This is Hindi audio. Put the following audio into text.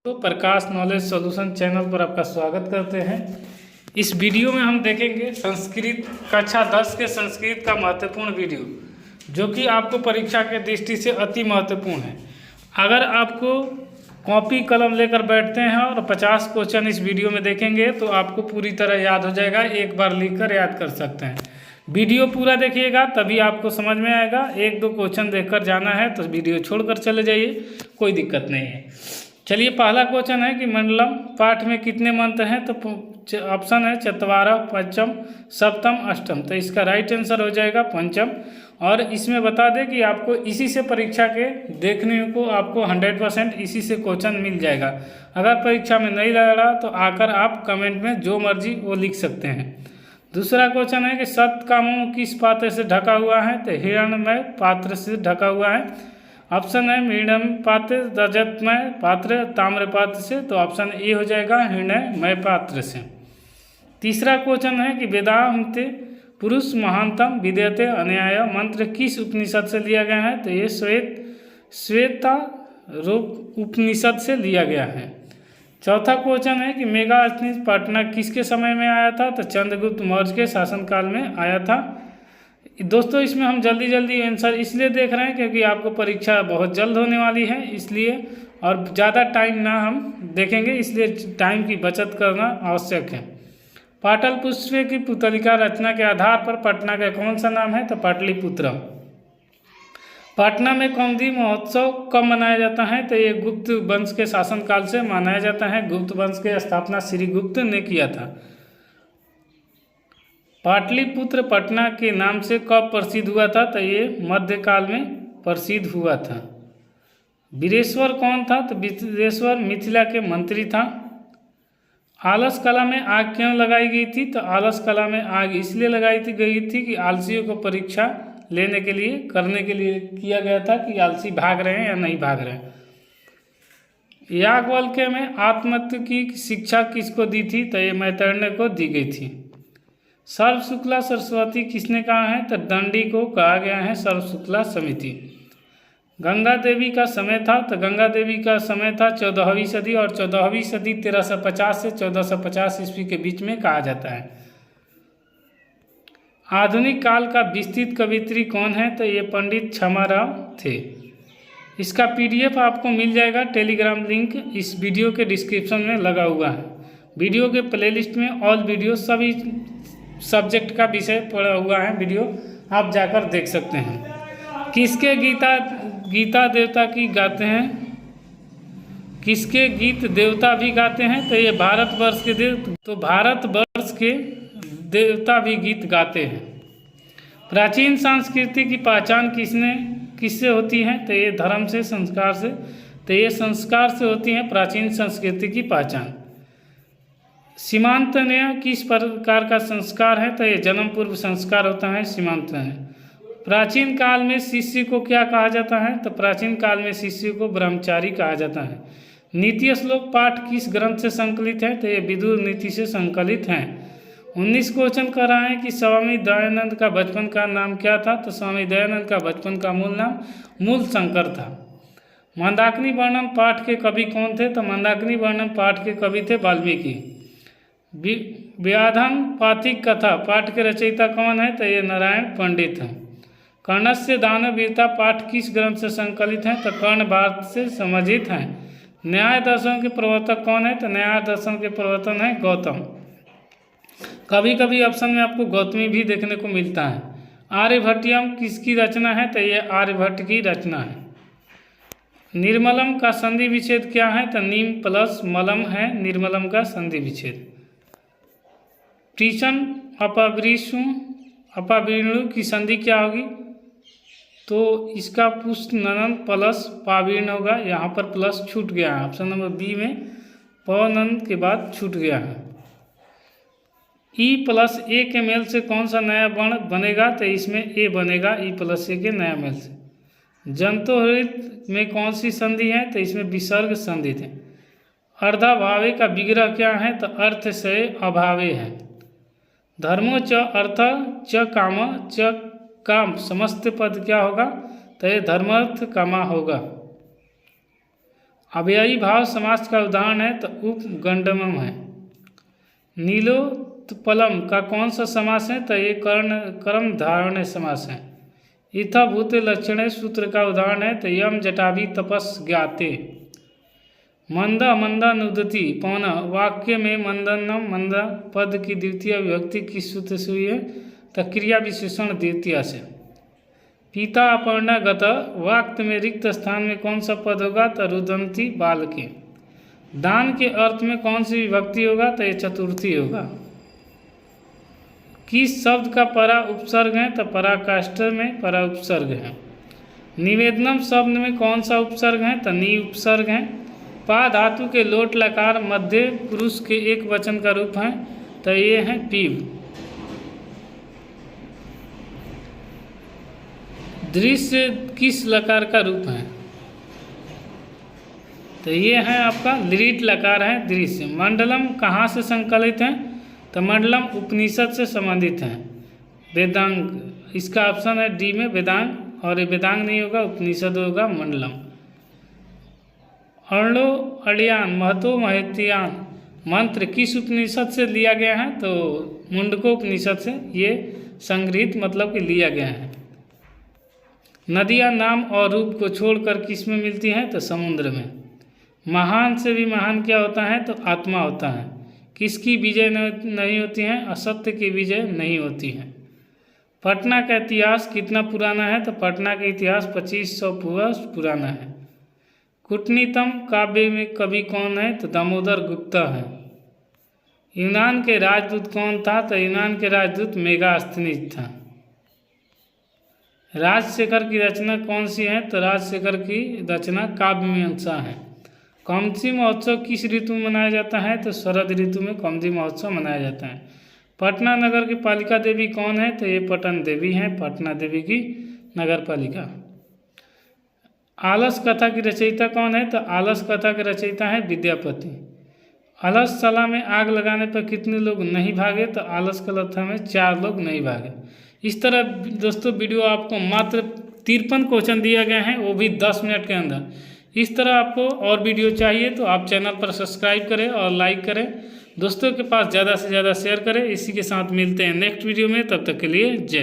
तो प्रकाश नॉलेज सॉल्यूशन चैनल पर आपका स्वागत करते हैं। इस वीडियो में हम देखेंगे संस्कृत कक्षा 10 के संस्कृत का महत्वपूर्ण वीडियो, जो कि आपको परीक्षा के दृष्टि से अति महत्वपूर्ण है। अगर आपको कॉपी कलम लेकर बैठते हैं और 50 क्वेश्चन इस वीडियो में देखेंगे तो आपको पूरी तरह याद हो जाएगा, एक बार लिखकर याद कर सकते हैं। वीडियो पूरा देखिएगा तभी आपको समझ में आएगा। एक दो क्वेश्चन देखकर जाना है तो वीडियो छोड़कर चले जाइए, कोई दिक्कत नहीं है। चलिए, पहला क्वेश्चन है कि मंडलम पाठ में कितने मंत्र हैं, तो ऑप्शन है चत्वारः, पंचम, सप्तम, अष्टम। तो इसका राइट आंसर हो जाएगा पंचम। और इसमें बता दें कि आपको इसी से परीक्षा के देखने को आपको 100% इसी से क्वेश्चन मिल जाएगा। अगर परीक्षा में नहीं लग रहा तो आकर आप कमेंट में जो मर्जी वो लिख सकते हैं। दूसरा क्वेश्चन है कि सप्तकामों किस पात्र से ढका हुआ है, तो हिरण्मय पात्र से ढका हुआ है। ऑप्शन है मृणमय पात्र, रजतमय पात्र, ताम्र पात्र से। तो ऑप्शन ए हो जाएगा हिरण्मय पात्र से। तीसरा क्वेश्चन है कि वेदांत पुरुष महानतम विद्यते अन्याय मंत्र किस उपनिषद से लिया गया है, तो ये श्वेता रूप उपनिषद से लिया गया है। चौथा क्वेश्चन है कि मेगास्थनीज पटना किसके समय में आया था, तो चंद्रगुप्त मौर्य के शासनकाल में आया था। दोस्तों, इसमें हम जल्दी आंसर इसलिए देख रहे हैं क्योंकि आपको परीक्षा बहुत जल्द होने वाली है, इसलिए और ज़्यादा टाइम ना हम देखेंगे, इसलिए टाइम की बचत करना आवश्यक है। पाटलिपुत्र की पुतलिका रचना के आधार पर पटना का कौन सा नाम है, तो पाटलिपुत्र। पटना में कौमुदी महोत्सव कब मनाया जाता है, तो ये गुप्त वंश के शासनकाल से मनाया जाता है। गुप्त वंश की स्थापना श्री गुप्त ने किया था। पाटलिपुत्र पटना के नाम से कब प्रसिद्ध हुआ था, तो ये मध्यकाल में प्रसिद्ध हुआ था। वीरेश्वर कौन था, तो वीरेश्वर मिथिला के मंत्री था। आलस कला में आग क्यों लगाई गई थी, तो आलस कला में आग इसलिए गई थी कि आलसियों को परीक्षा लेने के लिए करने के लिए किया गया था कि आलसी भाग रहे हैं या नहीं भाग रहे हैं। याज्ञवल्क्य में आत्महत्या की शिक्षा किसको दी थी, तो ये मैत्रेय को दी गई थी। सर्व शुक्ला सरस्वती किसने कहा है, तो दंडी को कहा गया है सर्व शुक्ला समिति। गंगा देवी का समय था, तो गंगा देवी का समय था 14वीं सदी, और 14वीं सदी 1350 से 1450 ईस्वी के बीच में कहा जाता है। आधुनिक काल का विस्तृत कवियत्री कौन है, तो ये पंडित क्षमाराव थे। इसका PDF आपको मिल जाएगा, टेलीग्राम लिंक इस वीडियो के डिस्क्रिप्शन में लगा हुआ है। वीडियो के प्लेलिस्ट में ऑल वीडियो सभी सब्जेक्ट का विषय पड़ा हुआ है, वीडियो आप जाकर देख सकते हैं। किसके गीता देवता की गाते हैं, किसके गीत देवता भी गाते हैं, तो ये भारतवर्ष के भारतवर्ष के देवता भी गीत गाते हैं। प्राचीन संस्कृति की पहचान किससे होती है, तो ये धर्म से, संस्कार से। तो ये संस्कार से होती है प्राचीन संस्कृति की पहचान। सीमांतनय किस प्रकार का संस्कार है, तो ये जन्म पूर्व संस्कार होता है सीमांतनय। प्राचीन काल में शिष्य को क्या कहा जाता है, तो प्राचीन काल में शिष्य को ब्रह्मचारी कहा जाता है। नीति श्लोक पाठ किस ग्रंथ से संकलित है, तो ये विदुर नीति से संकलित हैं। 19 क्वेश्चन कर रहा है कि स्वामी दयानंद का बचपन का नाम क्या था, तो स्वामी दयानंद का बचपन का मूल नाम मूलशंकर था। मंदाकिनी वर्णन पाठ के कवि कौन थे, तो मंदाकिनी वर्णन पाठ के कवि थे वाल्मीकि। व्याधन पाथिक कथा पाठ के रचयिता कौन है, तो ये नारायण पंडित हैं। कर्णस्य दानव वीरता पाठ किस ग्रंथ से संकलित है, तो कर्ण भारत से संबंधित हैं। न्याय दर्शन के प्रवर्तक कौन है, तो न्याय दर्शन के प्रवर्तन है गौतम। कभी कभी ऑप्शन में आपको गौतमी भी देखने को मिलता है। आर्यभट्टियम किसकी रचना है, तो ये आर्यभट्ट की रचना है। निर्मलम का संधि विच्छेद क्या है, तो नीम प्लस मलम है निर्मलम का संधि विच्छेद। प्रीषण अपावीणु की संधि क्या होगी, तो इसका पुष्ट ननन प्लस पावीर्ण होगा। यहाँ पर प्लस छूट गया है, ऑप्शन नंबर बी में पवनंद के बाद छूट गया है। E प्लस ए के मेल से कौन सा नया वर्ण बनेगा, तो इसमें ए बनेगा E प्लस ए के नया मेल से। जंतुहृत में कौन सी संधि है, तो इसमें विसर्ग संधि है। अर्धाभावे का विग्रह क्या है, तो अर्थ से अभावे है। धर्मो च अर्थ च काम समस्त पद क्या होगा, तो ये धर्मार्थ कामा होगा। अव्ययी भाव समास का उदाहरण है तो उपगंडमम है। नीलोत्पलम का कौन सा समास है तो ये कर्म धारण्य समास है। इत्थभूते लक्षणे सूत्र का उदाहरण है तो यम जटाभि तपस ज्ञाते। मंदा मंदा नुदति पौना वाक्य में मंदनम मंदा पद की द्वितीय विभक्ति किस सूत्र से हुई है तो क्रिया विशेषण द्वितीय से। पिता अपर्णा गत वाक्य में रिक्त स्थान में कौन सा पद होगा तो रुदंती बाल के। दान के अर्थ में कौन सी विभक्ति होगा तो ये चतुर्थी होगा। किस शब्द का परा उपसर्ग है तो पराकाष्ठ में परा उपसर्ग है। निवेदनम शब्द में कौन सा उपसर्ग है तो नी उपसर्ग है। पा धातु के लोट लकार मध्य पुरुष के एक वचन का रूप है तो ये है पीव। दृश्य किस लकार का रूप है तो ये है आपका लिट लकार है दृश्य। मंडलम कहाँ से संकलित है तो मंडलम उपनिषद से संबंधित है। वेदांग इसका ऑप्शन है डी में वेदांग, और ये वेदांग नहीं होगा उपनिषद होगा मंडलम। अर्णो अड़ियान महतो महत्यान मंत्र किस उपनिषद से लिया गया है तो मुंडको उपनिषद से ये संग्रहित मतलब कि लिया गया है। नदियाँ नाम और रूप को छोड़कर किस में मिलती हैं तो समुद्र में। महान से भी महान क्या होता है तो आत्मा होता है। किसकी विजय नहीं होती है असत्य की विजय नहीं होती है। पटना का इतिहास कितना पुराना है तो पटना का इतिहास 2500 वर्ष पुराना है। कूटनीतम काव्य में कवि कौन है तो दामोदर गुप्ता है। यूनान के राजदूत कौन था तो यूनान के राजदूत मेगास्थनीज था। राजशेखर की रचना कौन सी है तो राजशेखर की रचना काव्य मीमांसा है। कौमुदी महोत्सव किस ऋतु में मनाया जाता है तो शरद ऋतु में कौमुदी महोत्सव मनाया जाता है। पटना नगर की पालिका देवी कौन है तो ये पटन देवी हैं, पटना देवी की नगर पालिका। आलस कथा की रचयिता कौन है तो आलस कथा के रचयिता है विद्यापति। अलसशाला में आग लगाने पर कितने लोग नहीं भागे तो आलस कथा में 4 लोग नहीं भागे। इस तरह दोस्तों वीडियो आपको मात्र 53 क्वेश्चन दिया गया है, वो भी 10 मिनट के अंदर। इस तरह आपको और वीडियो चाहिए तो आप चैनल पर सब्सक्राइब करें और लाइक करें, दोस्तों के पास ज़्यादा से ज़्यादा शेयर करें। इसी के साथ मिलते हैं नेक्स्ट वीडियो में, तब तक के लिए जय।